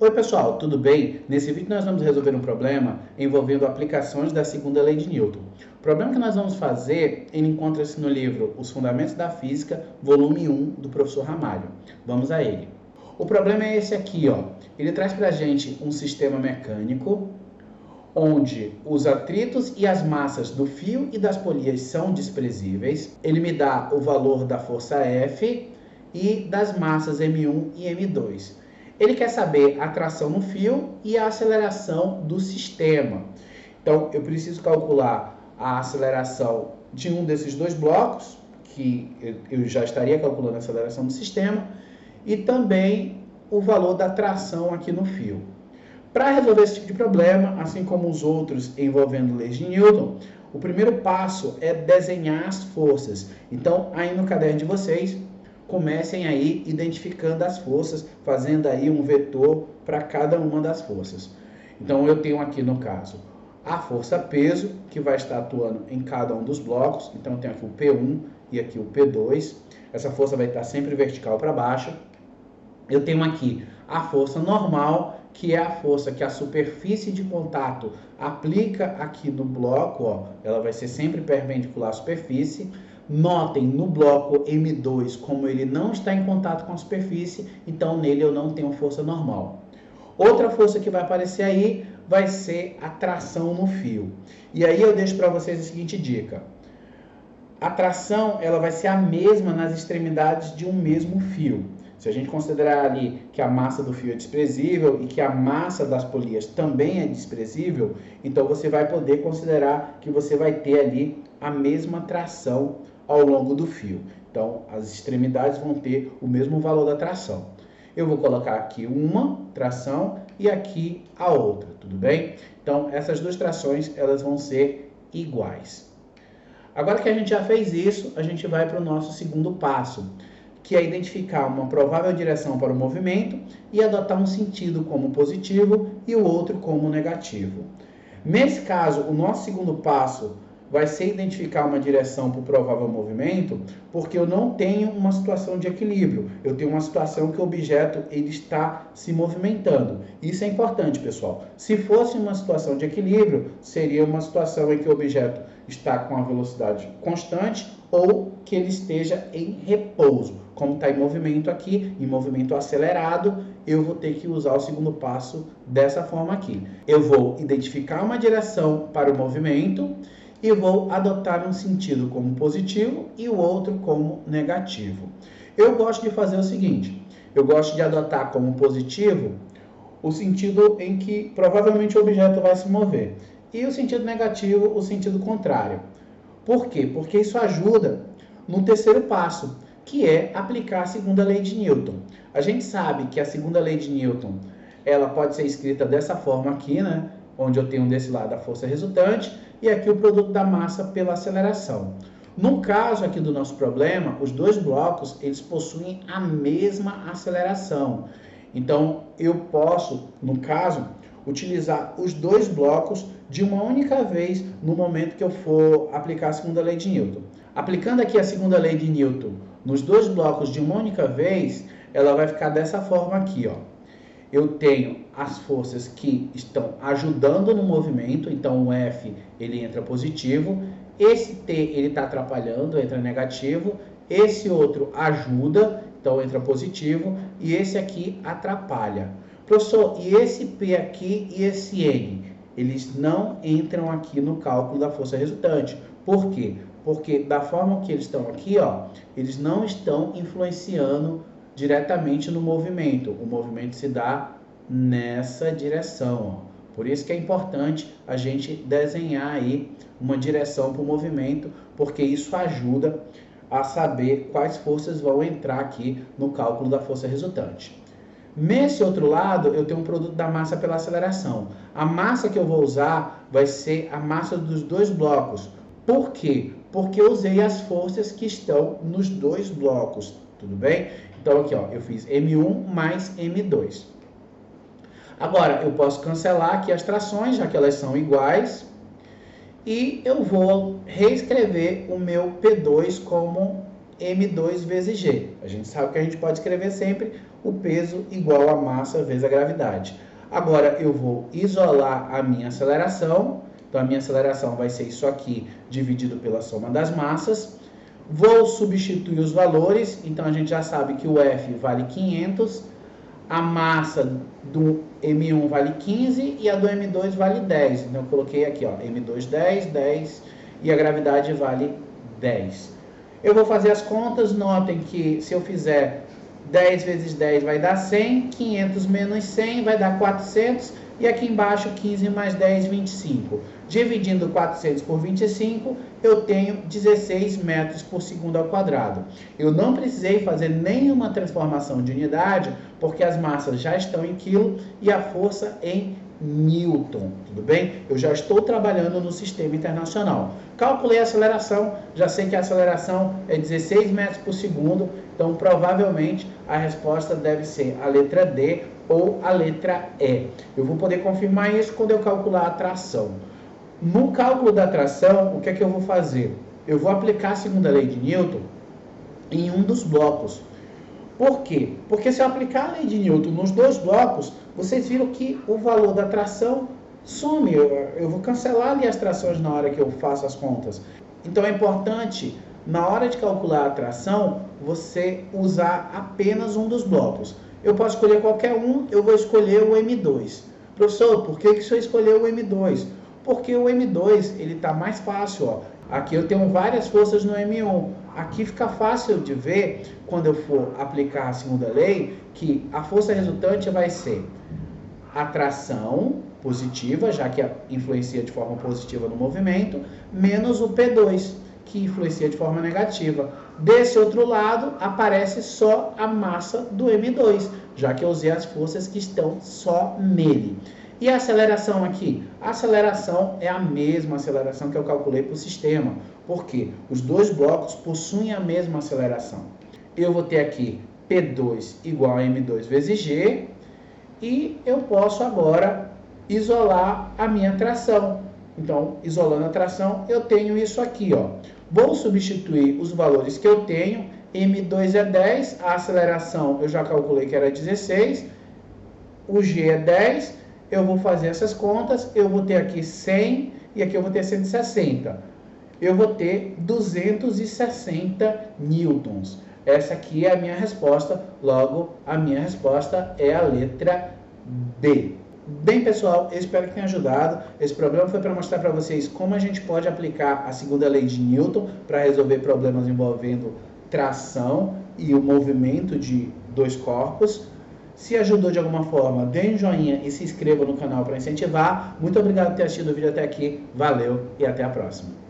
Oi pessoal, tudo bem? Nesse vídeo nós vamos resolver um problema envolvendo aplicações da segunda lei de Newton. O problema que nós vamos fazer, ele encontra-se no livro Os Fundamentos da Física, volume 1, do professor Ramalho. Vamos a ele. O problema é esse aqui, ó. Ele traz pra gente um sistema mecânico onde os atritos e as massas do fio e das polias são desprezíveis. Ele me dá o valor da força F e das massas M1 e M2. Ele quer saber a tração no fio e a aceleração do sistema. Então, eu preciso calcular a aceleração de um desses dois blocos, que eu já estaria calculando a aceleração do sistema, e também o valor da tração aqui no fio. Para resolver esse tipo de problema, assim como os outros envolvendo leis de Newton, o primeiro passo é desenhar as forças. Então, aí no caderno de vocês, comecem aí identificando as forças, fazendo aí um vetor para cada uma das forças. Então, eu tenho aqui no caso a força peso, que vai estar atuando em cada um dos blocos. Então, eu tenho aqui o P1 e aqui o P2. Essa força vai estar sempre vertical para baixo. Eu tenho aqui a força normal, que é a força que a superfície de contato aplica aqui no bloco, ó. Ela vai ser sempre perpendicular à superfície. Notem no bloco M2 como ele não está em contato com a superfície, então nele eu não tenho força normal. Outra força que vai aparecer aí vai ser a tração no fio. E aí eu deixo para vocês a seguinte dica. A tração ela vai ser a mesma nas extremidades de um mesmo fio. Se a gente considerar ali que a massa do fio é desprezível e que a massa das polias também é desprezível, então você vai poder considerar que você vai ter ali a mesma tração ao longo do fio. Então, as extremidades vão ter o mesmo valor da tração. Eu vou colocar aqui uma tração e aqui a outra, tudo bem? Então, essas duas trações, elas vão ser iguais. Agora que a gente já fez isso, a gente vai para o nosso segundo passo, que é identificar uma provável direção para o movimento e adotar um sentido como positivo e o outro como negativo. Nesse caso, o nosso segundo passo vai ser identificar uma direção para o provável movimento, porque eu não tenho uma situação de equilíbrio. Eu tenho uma situação que o objeto ele está se movimentando. Isso é importante, pessoal. Se fosse uma situação de equilíbrio, seria uma situação em que o objeto está com a velocidade constante ou que ele esteja em repouso. Como está em movimento aqui, em movimento acelerado, eu vou ter que usar o segundo passo dessa forma aqui. Eu vou identificar uma direção para o movimento e vou adotar um sentido como positivo e o outro como negativo. Eu gosto de fazer o seguinte, eu gosto de adotar como positivo o sentido em que provavelmente o objeto vai se mover e o sentido negativo, o sentido contrário. Por quê? Porque isso ajuda no terceiro passo, que é aplicar a segunda lei de Newton. A gente sabe que a segunda lei de Newton, ela pode ser escrita dessa forma aqui, né? Onde eu tenho desse lado a força resultante e aqui o produto da massa pela aceleração. No caso aqui do nosso problema, os dois blocos, eles possuem a mesma aceleração. Então, eu posso, no caso, utilizar os dois blocos de uma única vez no momento que eu for aplicar a segunda lei de Newton. Aplicando aqui a segunda lei de Newton nos dois blocos de uma única vez, ela vai ficar dessa forma aqui, ó. Eu tenho as forças que estão ajudando no movimento, então o F ele entra positivo, esse T ele está atrapalhando, entra negativo, esse outro ajuda, então entra positivo, e esse aqui atrapalha. Professor, e esse P aqui e esse N? Eles não entram aqui no cálculo da força resultante. Por quê? Porque da forma que eles estão aqui, ó, eles não estão influenciando diretamente no movimento. O movimento se dá nessa direção, ó. Por isso que é importante a gente desenhar aí uma direção para o movimento, porque isso ajuda a saber quais forças vão entrar aqui no cálculo da força resultante. Nesse outro lado, eu tenho um produto da massa pela aceleração. A massa que eu vou usar vai ser a massa dos dois blocos. Por quê? Porque eu usei as forças que estão nos dois blocos, tudo bem? Então aqui, ó, eu fiz M1 mais M2. Agora, eu posso cancelar aqui as trações, já que elas são iguais. E eu vou reescrever o meu P2 como M2 vezes G. A gente sabe que a gente pode escrever sempre o peso igual a massa vezes a gravidade. Agora eu vou isolar a minha aceleração. Então a minha aceleração vai ser isso aqui dividido pela soma das massas. Vou substituir os valores. Então a gente já sabe que o F vale 500. A massa do M1 vale 15 e a do M2 vale 10. Então eu coloquei aqui, ó, M2 10, 10 e a gravidade vale 10. Eu vou fazer as contas, notem que se eu fizer 10 vezes 10 vai dar 100, 500 menos 100 vai dar 400 e aqui embaixo 15 mais 10, 25. Dividindo 400 por 25, eu tenho 16 metros por segundo ao quadrado. Eu não precisei fazer nenhuma transformação de unidade, porque as massas já estão em quilo e a força em Newton, tudo bem? Eu já estou trabalhando no sistema internacional. Calculei a aceleração, já sei que a aceleração é 16 metros por segundo, então provavelmente a resposta deve ser a letra D ou a letra E. Eu vou poder confirmar isso quando eu calcular a tração. No cálculo da tração, o que é que eu vou fazer? Eu vou aplicar a segunda lei de Newton em um dos blocos. Por quê? Porque se eu aplicar a lei de Newton nos dois blocos, vocês viram que o valor da tração some. Eu vou cancelar ali as trações na hora que eu faço as contas. Então é importante, na hora de calcular a tração, você usar apenas um dos blocos. Eu posso escolher qualquer um, eu vou escolher o M2. Professor, por que o senhor escolheu o M2? Porque o M2 ele está mais fácil. Ó. Aqui eu tenho várias forças no M1. Aqui fica fácil de ver, quando eu for aplicar a segunda lei, que a força resultante vai ser a tração positiva, já que influencia de forma positiva no movimento, menos o P2, que influencia de forma negativa. Desse outro lado, aparece só a massa do M2, já que eu usei as forças que estão só nele. E a aceleração aqui? A aceleração é a mesma aceleração que eu calculei para o sistema. Por quê? Os dois blocos possuem a mesma aceleração. Eu vou ter aqui P2 igual a M2 vezes G. E eu posso agora isolar a minha tração. Então, isolando a tração, eu tenho isso aqui, ó. Vou substituir os valores que eu tenho. M2 é 10, a aceleração eu já calculei que era 16. O G é 10. Eu vou fazer essas contas, eu vou ter aqui 100 e aqui eu vou ter 160. Eu vou ter 260 newtons. Essa aqui é a minha resposta, logo a minha resposta é a letra B. Bem, pessoal, eu espero que tenha ajudado. Esse problema foi para mostrar para vocês como a gente pode aplicar a segunda lei de Newton para resolver problemas envolvendo tração e o movimento de dois corpos. Se ajudou de alguma forma, dê um joinha e se inscreva no canal para incentivar. Muito obrigado por ter assistido o vídeo até aqui. Valeu e até a próxima.